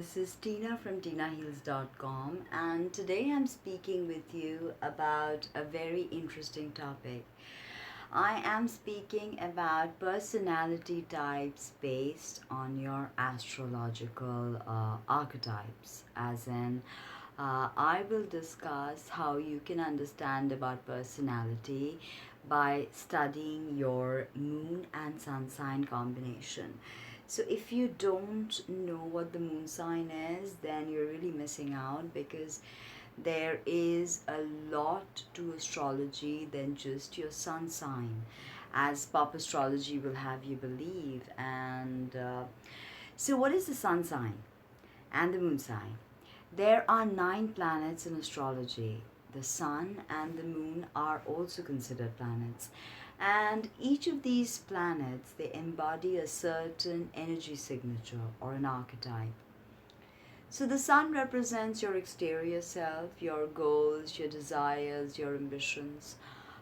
This is Tina from TinaHeals.com, and today I'm speaking with you about a very interesting topic. I am speaking about personality types based on your astrological archetypes, as in, I will discuss how you can understand about personality by studying your moon and sun sign combination. So if you don't know what the moon sign is, then you're really missing out, because there is a lot to astrology than just your sun sign, as pop astrology will have you believe. And so, what is the sun sign and the moon sign? There are 9 planets in astrology. The sun and the moon are also considered planets. And each of these planets, they embody a certain energy signature or an archetype. So the sun represents your exterior self, your goals, your desires, your ambitions,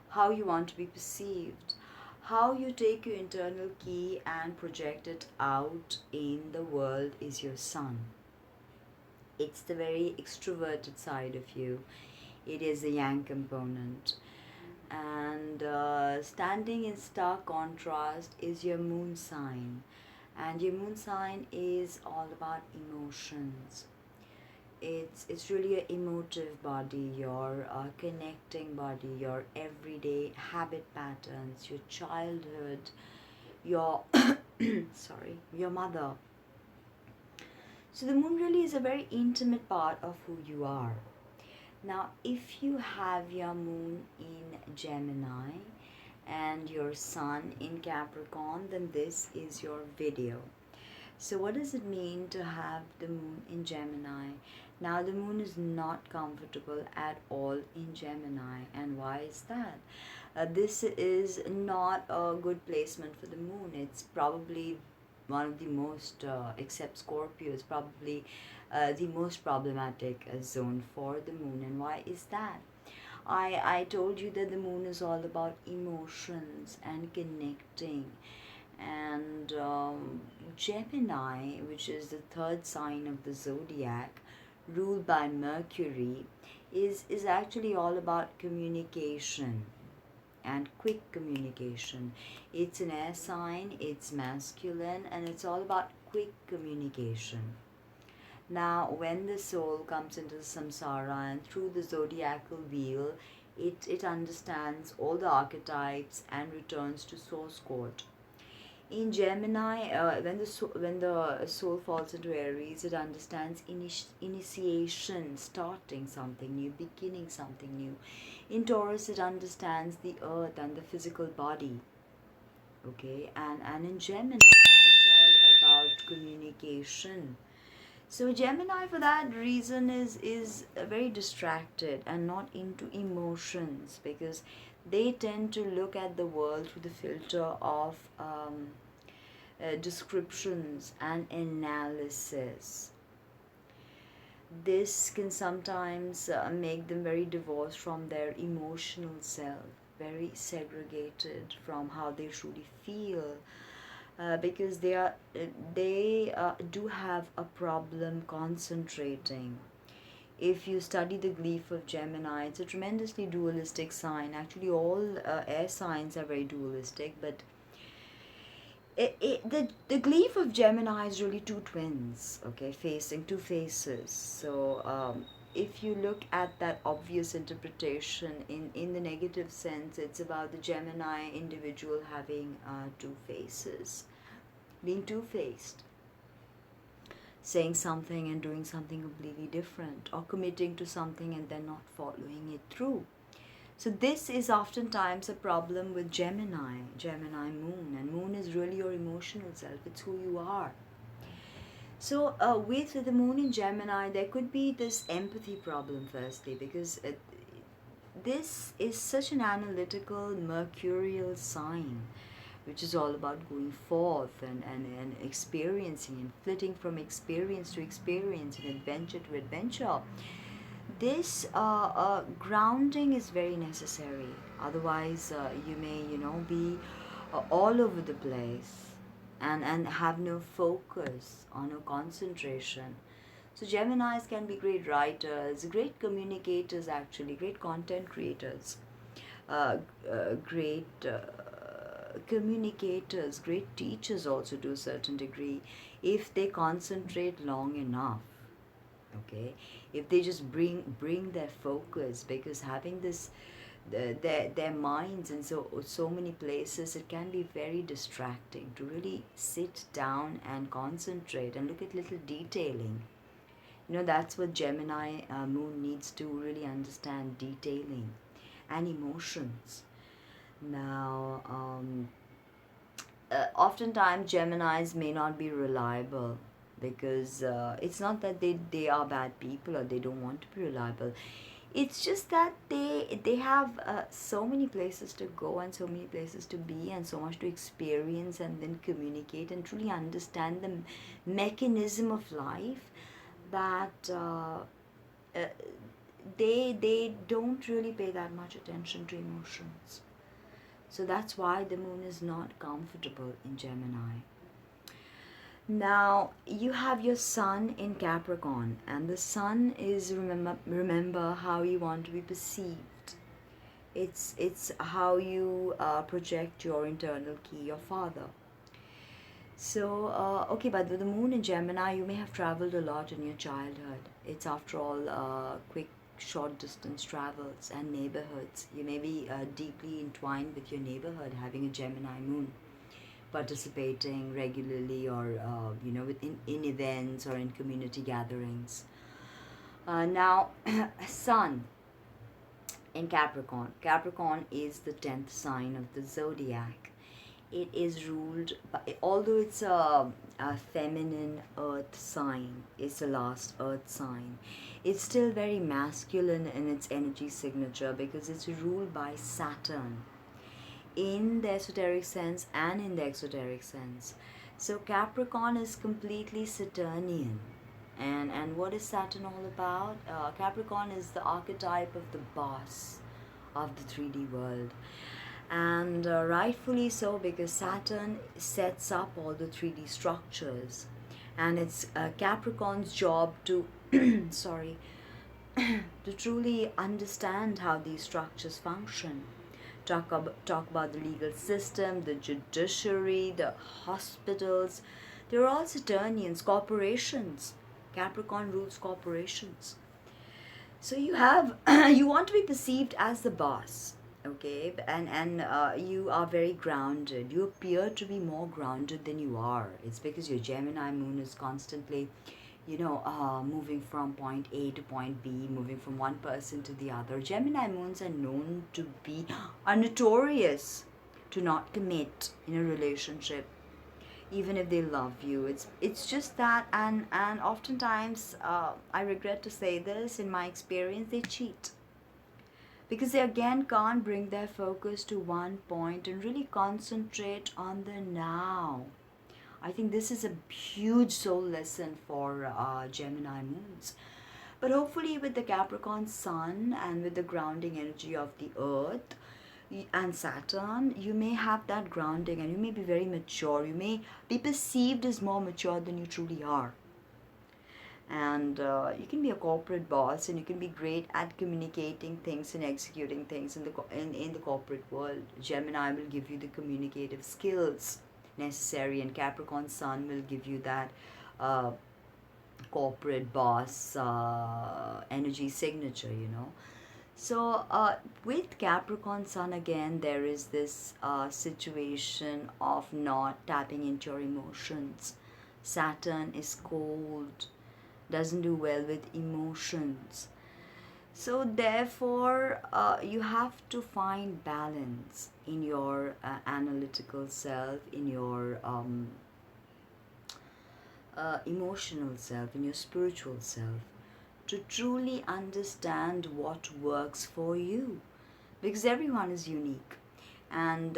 how you want to be perceived, how you take your internal key and project it out in the world is your sun. It's the very extroverted side of you. It is the yang component. And standing in stark contrast is your moon sign. And your moon sign is all about emotions. It's really an emotive body, your connecting body, your everyday habit patterns, your childhood, your your mother. So the moon really is a very intimate part of who you are. Now, if you have your moon in Gemini and your sun in Capricorn, then this is your video. So, what does it mean to have the moon in Gemini? Now, the moon is not comfortable at all in Gemini, and why is that? This is not a good placement for the moon. It's probably one of the most, except Scorpio, is probably the most problematic zone for the moon. And why is that? I told you that the moon is all about emotions and connecting. And Gemini, which is the third sign of the zodiac, ruled by Mercury, is actually all about communication and quick communication. It's an air sign, it's masculine, and it's all about quick communication. Now, when the soul comes into the samsara and through the zodiacal wheel, it understands all the archetypes and returns to source code. In Gemini, when the soul falls into Aries, it understands initiation, starting something new, beginning something new. In Taurus, it understands the earth and the physical body. Okay, and in Gemini, it's all about communication. So Gemini, for that reason, is very distracted and not into emotions, because they tend to look at the world through the filter of descriptions and analysis. This can sometimes make them very divorced from their emotional self, very segregated from how they truly feel, because they do have a problem concentrating. If you study the glyph of Gemini, it's a tremendously dualistic sign. Actually, all air signs are very dualistic, but the glyph of Gemini is really two twins, okay, facing two faces. So if you look at that obvious interpretation in the negative sense, it's about the Gemini individual having two faces, being two-faced, saying something and doing something completely different, or committing to something and then not following it through. So this is oftentimes a problem with Gemini moon, and moon is really your emotional self. It's who you are. So with the moon in Gemini, there could be this empathy problem firstly, because this is such an analytical mercurial sign, which is all about going forth and experiencing and flitting from experience to experience and adventure to adventure. This grounding is very necessary. Otherwise, you may, be all over the place and have no focus or no concentration. So Geminis can be great writers, great communicators, actually, great content creators, great communicators, great teachers also to a certain degree, if they concentrate long enough. Okay, if they just bring their focus, because having this their minds in so many places, it can be very distracting to really sit down and concentrate and look at little detailing. That's what Gemini moon needs to really understand: detailing and emotions. Now, oftentimes Geminis may not be reliable, because it's not that they are bad people or they don't want to be reliable. It's just that they have so many places to go and so many places to be and so much to experience and then communicate and truly understand the mechanism of life, that they don't really pay that much attention to emotions. So that's why the moon is not comfortable in Gemini. Now, you have your sun in Capricorn, and the sun is, remember how you want to be perceived. It's how you project your internal key, your father. So, okay, but with the moon in Gemini, you may have traveled a lot in your childhood. It's, after all, quick, short distance travels and neighborhoods. You may be deeply entwined with your neighborhood, having a Gemini moon, participating regularly, or in events or in community gatherings. Now, sun in Capricorn. Capricorn is the 10th sign of the zodiac. It is ruled by, although it's a feminine earth sign, it's the last earth sign, it's still very masculine in its energy signature, because it's ruled by Saturn in the esoteric sense and in the exoteric sense. So Capricorn is completely Saturnian. And what is Saturn all about? Capricorn is the archetype of the boss of the 3D world. And rightfully so, because Saturn sets up all the 3D structures. And it's Capricorn's job to, sorry, to truly understand how these structures function. Talk about the legal system, the judiciary, the hospitals. They're all Saturnians, corporations. Capricorn rules corporations. So you have, you want to be perceived as the boss, okay? And you are very grounded. You appear to be more grounded than you are. It's because your Gemini moon is constantly, moving from point A to point B, moving from one person to the other. Gemini moons are known to be, are notorious to not commit in a relationship, even if they love you. It's just that, and oftentimes, I regret to say this, in my experience, they cheat, because they again can't bring their focus to one point and really concentrate on the now. I think this is a huge soul lesson for Gemini moons. But hopefully, with the Capricorn sun and with the grounding energy of the earth and Saturn, you may have that grounding and you may be very mature. You may be perceived as more mature than you truly are. And you can be a corporate boss, and you can be great at communicating things and executing things in the corporate world. Gemini will give you the communicative skills necessary, and Capricorn sun will give you that corporate boss energy signature. So with Capricorn sun, again, there is this situation of not tapping into your emotions. Saturn is cold, doesn't do well with emotions. So therefore, you have to find balance in your analytical self, in your emotional self, in your spiritual self, to truly understand what works for you. Because everyone is unique. And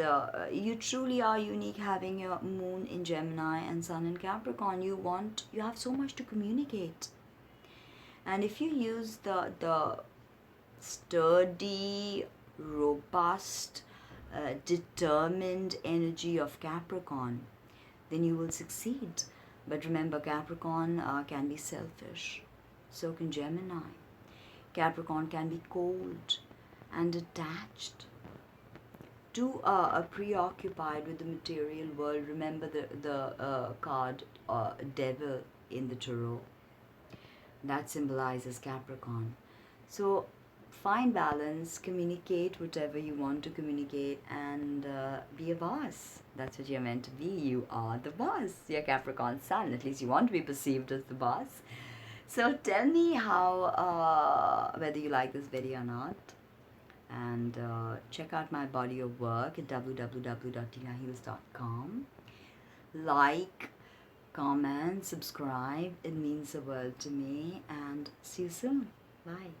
you truly are unique, having your moon in Gemini and sun in Capricorn. You have so much to communicate. And if you use the sturdy, robust, determined energy of Capricorn, then you will succeed. But remember, Capricorn can be selfish. So can Gemini. Capricorn can be cold and attached, too preoccupied with the material world. Remember the card devil in the tarot. That symbolizes Capricorn. So find balance, communicate whatever you want to communicate, and be a boss. That's what you're meant to be. You are the boss. You're Capricorn sun. At least you want to be perceived as the boss. So tell me how, whether you like this video or not. And check out my body of work at www.tinaheals.com. Like, comment, subscribe. It means the world to me. And see you soon. Bye.